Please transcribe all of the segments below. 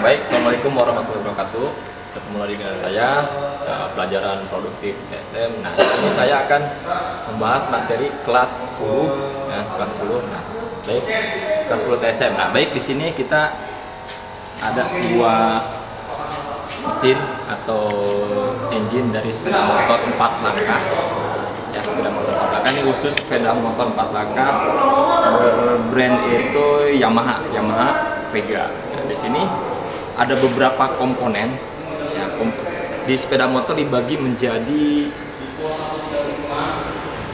Baik, Assalamualaikum warahmatullahi wabarakatuh. Ketemu lagi dengan saya, pelajaran produktif TSM. Nah, ini saya akan membahas materi kelas 10, ya, kelas 10. Nah, baik, kelas 10 TSM. Nah, baik, di sini kita ada sebuah mesin atau engine dari sepeda motor 4 langkah. Ya, sepeda motor 4 langkah ini khusus sepeda motor 4 langkah brand itu Yamaha Vega. Nah, di sini ada beberapa komponen. Ya, di sepeda motor dibagi menjadi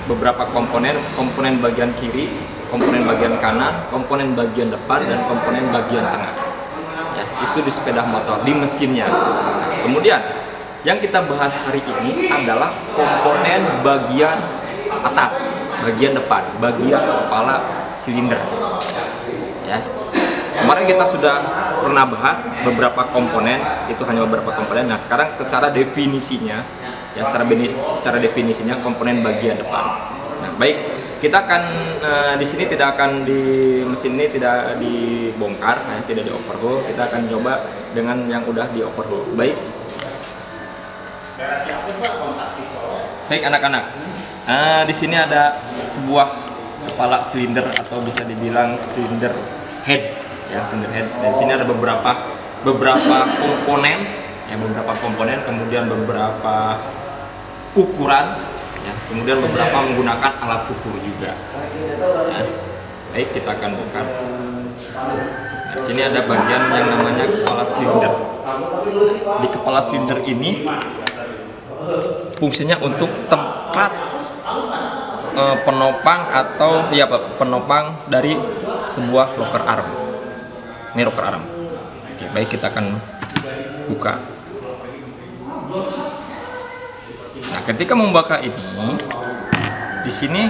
beberapa komponen bagian kiri, komponen bagian kanan, komponen bagian depan, dan komponen bagian tengah. Ya, itu di sepeda motor, di mesinnya. Nah, kemudian yang kita bahas hari ini adalah komponen bagian atas, bagian depan, bagian kepala silinder. Ya. Kemarin kita sudah pernah bahas beberapa komponen, itu hanya beberapa komponen. Nah, sekarang secara definisinya, ya secara definisinya komponen bagian depan. Nah, baik, kita akan di sini tidak akan di mesin ini tidak dibongkar, ya, tidak di overhaul. Kita akan coba dengan yang udah di overhaul. Baik. Baik anak-anak. Di sini ada sebuah kepala silinder atau bisa dibilang silinder head. Ya, silinder head. Dan di sini ada beberapa komponen, ya beberapa komponen, kemudian beberapa ukuran, ya, kemudian beberapa menggunakan alat ukur juga. Ya. Baik, kita akan bongkar. Nah, di sini ada bagian yang namanya kepala silinder. Di kepala silinder ini fungsinya untuk tempat penopang atau ya penopang dari sebuah locker arm. Ini locker arm. Oke, baik, kita akan buka. Nah, ketika membuka ini, di sini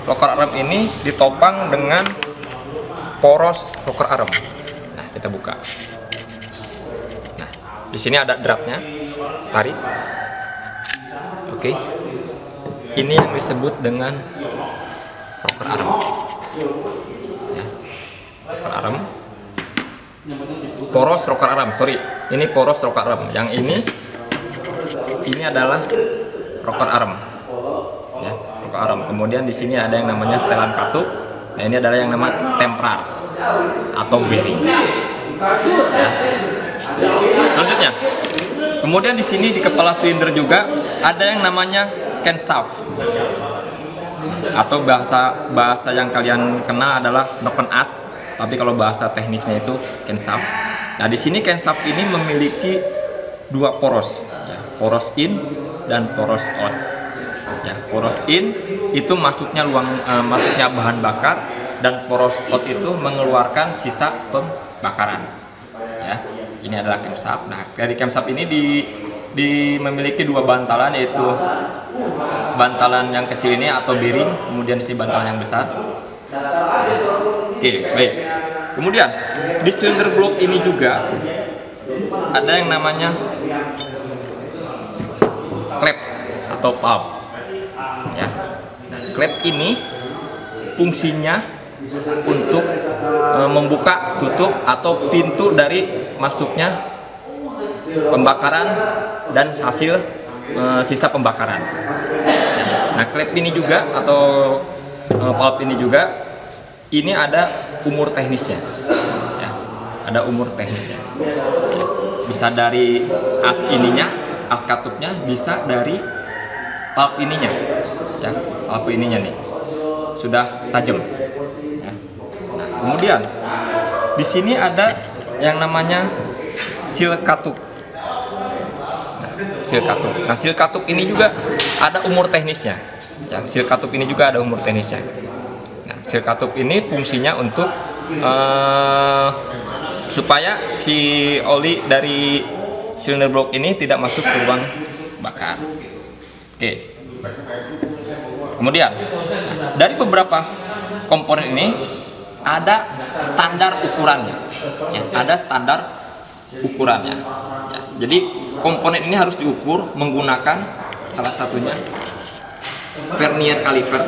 locker arm ini ditopang dengan poros locker arm. Nah, kita buka. Nah, di sini ada dratnya, tarik. Oke, ini yang disebut dengan locker arm. Ya. Locker arm. Poros rocker arm, ini poros rocker arm. Yang ini adalah rocker arm, ya, rocker arm. Kemudian di sini ada yang namanya setelan katup. Nah, ini adalah yang namanya temprar atau bearing. Ya. Selanjutnya, kemudian di sini di kepala silinder juga ada yang namanya camshaft, atau bahasa yang kalian kenal adalah knock as. Tapi kalau bahasa teknisnya itu camshaft. Nah, di sini camshaft ini memiliki dua poros, ya, poros in dan poros out. Ya, poros in itu masuknya masuknya bahan bakar, dan poros out itu mengeluarkan sisa pembakaran. Ya, ini adalah camshaft. Nah, dari camshaft ini memiliki dua bantalan, yaitu bantalan yang kecil ini atau bearing, kemudian di sini bantalan yang besar. Oke, baik. Kemudian di cylinder block ini juga ada yang namanya klep atau valve. Ya. Klep ini fungsinya untuk membuka tutup atau pintu dari masuknya pembakaran dan hasil sisa pembakaran. Nah, klep ini juga atau valve ini juga, ini ada umur teknisnya, ya, ada umur teknisnya. Bisa dari as katupnya, bisa dari valve ininya, ya, valve ininya nih sudah tajam. Ya. Nah, kemudian di sini ada yang namanya seal katup. Seal katup. Nah, seal katup ini juga ada umur teknisnya. Ya, seal katup ini juga ada umur teknisnya. Nah, seal katup ini fungsinya untuk supaya si oli dari cylinder block ini tidak masuk ke ruang bakar. Oke. Kemudian dari beberapa komponen ini ada standar ukurannya. Ya, ada standar ukurannya. Ya, jadi komponen ini harus diukur menggunakan salah satunya vernier caliper.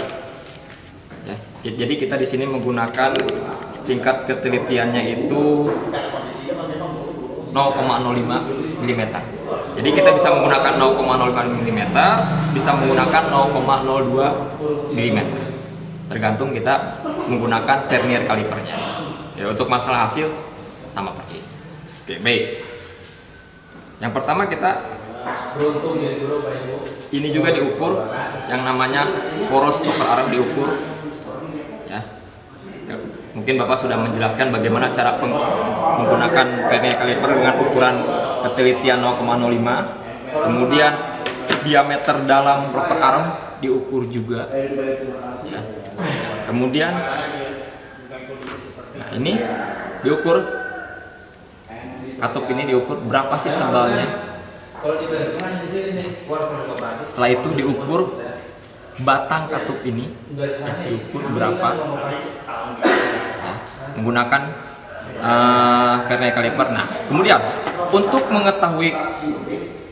Ya, jadi kita di sini menggunakan tingkat ketelitiannya itu 0,05 mm. Jadi kita bisa menggunakan 0,05 mm, bisa menggunakan 0,02 mm. Tergantung kita menggunakan vernier kalipernya. Ya, untuk masalah hasil sama persis. Oke, baik. Yang pertama kita ini juga diukur, yang namanya poros rocker arm diukur. Ya, mungkin Bapak sudah menjelaskan bagaimana cara menggunakan vernier kaliper dengan ukuran ketelitian 0,05. Kemudian diameter dalam rocker arm diukur juga. Ya. Kemudian, nah ini diukur, katup ini diukur berapa sih tebalnya. Setelah itu diukur batang katup ini, ya, diukur berapa, ya, menggunakan vernier kaliper. Nah, kemudian untuk mengetahui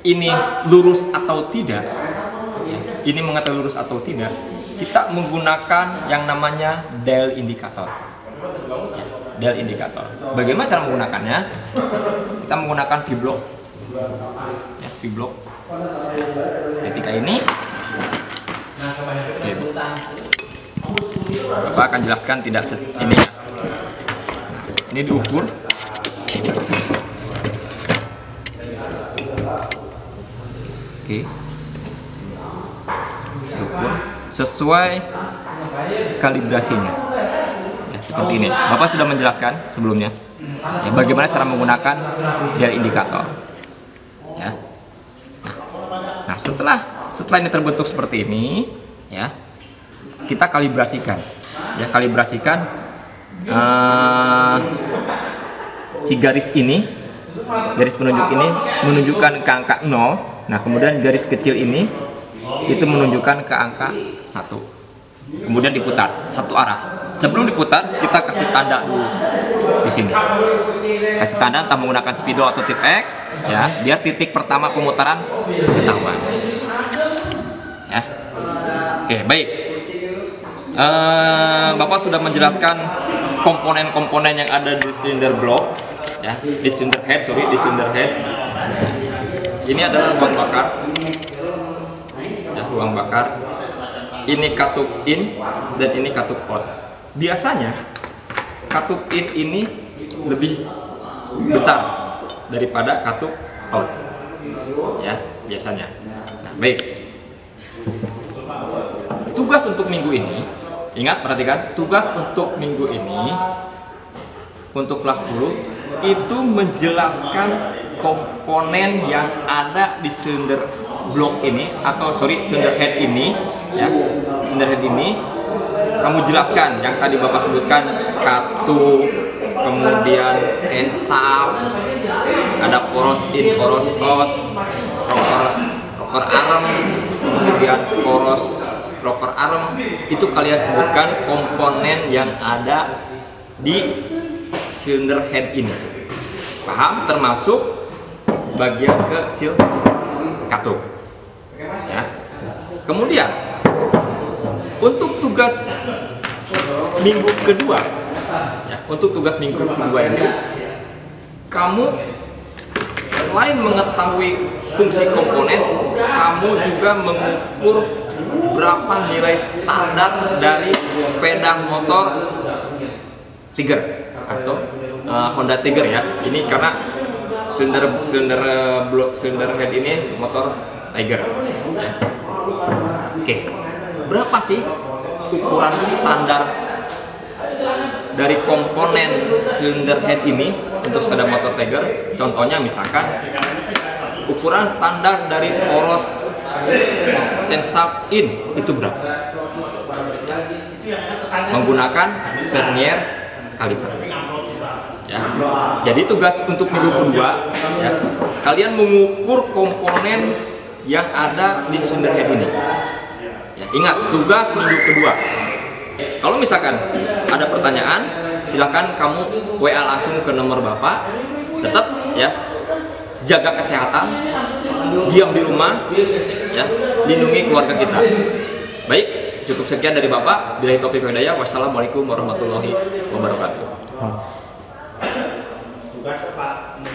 ini lurus atau tidak, ya, ini mengetahui lurus atau tidak, kita menggunakan yang namanya dial indikator. Ya, dial indikator. Bagaimana cara menggunakannya? Kita menggunakan V-block. Ya, V-block. Ketika ini, oke, Bapak akan jelaskan tidak ini ya. Ini diukur. Oke. Diukur sesuai kalibrasinya. Ya, seperti ini. Bapak sudah menjelaskan sebelumnya. Ya, bagaimana cara menggunakan dial indikator. Ya. Nah, setelah ini terbentuk seperti ini, ya, kita kalibrasikan. Ya, kalibrasikan si garis ini, garis penunjuk ini menunjukkan ke angka 0. Nah, kemudian garis kecil ini itu menunjukkan ke angka 1. Kemudian diputar satu arah. Sebelum diputar, kita kasih tanda dulu di sini. Kasih tanda entah menggunakan spidol atau tip X, ya, biar titik pertama pemutaran ketahuan. Ya. Oke, baik. Bapak sudah menjelaskan komponen-komponen yang ada di silinder block, ya, di silinder head. Ini adalah ruang bakar. Ya, ruang bakar. Ini katup in dan ini katup out. Biasanya katup in ini lebih besar daripada katup out. Ya, biasanya. Nah, baik. Tugas untuk minggu ini, ingat, perhatikan, tugas untuk minggu ini untuk kelas 10 itu menjelaskan komponen yang ada di silinder block ini, atau silinder head ini, ya, silinder head ini. Kamu jelaskan yang tadi Bapak sebutkan, katup, kemudian ensaf, ada poros in, poros out, rocker arm, kemudian poros rocker arm. Itu kalian sebutkan komponen yang ada di silinder head ini. Paham? Termasuk bagian ke seal katup. Ya. Kemudian untuk tugas minggu kedua, ya, untuk tugas minggu kedua ini, kamu selain mengetahui fungsi komponen, kamu juga mengukur berapa nilai standar dari sepeda motor Tiger atau Honda Tiger, ya. Ini karena silinder head ini motor Tiger. Ya. Oke. Berapa sih ukuran standar dari komponen silinder head ini untuk sepeda motor Tiger? Contohnya misalkan ukuran standar dari poros tensaf in itu berapa? Menggunakan vernier kaliper. Ya. Jadi tugas untuk minggu kedua, ya, kalian mengukur komponen yang ada di silinder head ini. Ya, ingat, tugas minggu kedua. Kalau misalkan ada pertanyaan, silakan kamu WA langsung ke nomor Bapak. Tetap, ya, jaga kesehatan, diam di rumah, ya, lindungi keluarga kita. Baik, cukup sekian dari Bapak. Billahi taufiq wal hidayah. Wassalamualaikum warahmatullahi wabarakatuh. Tugas Pak.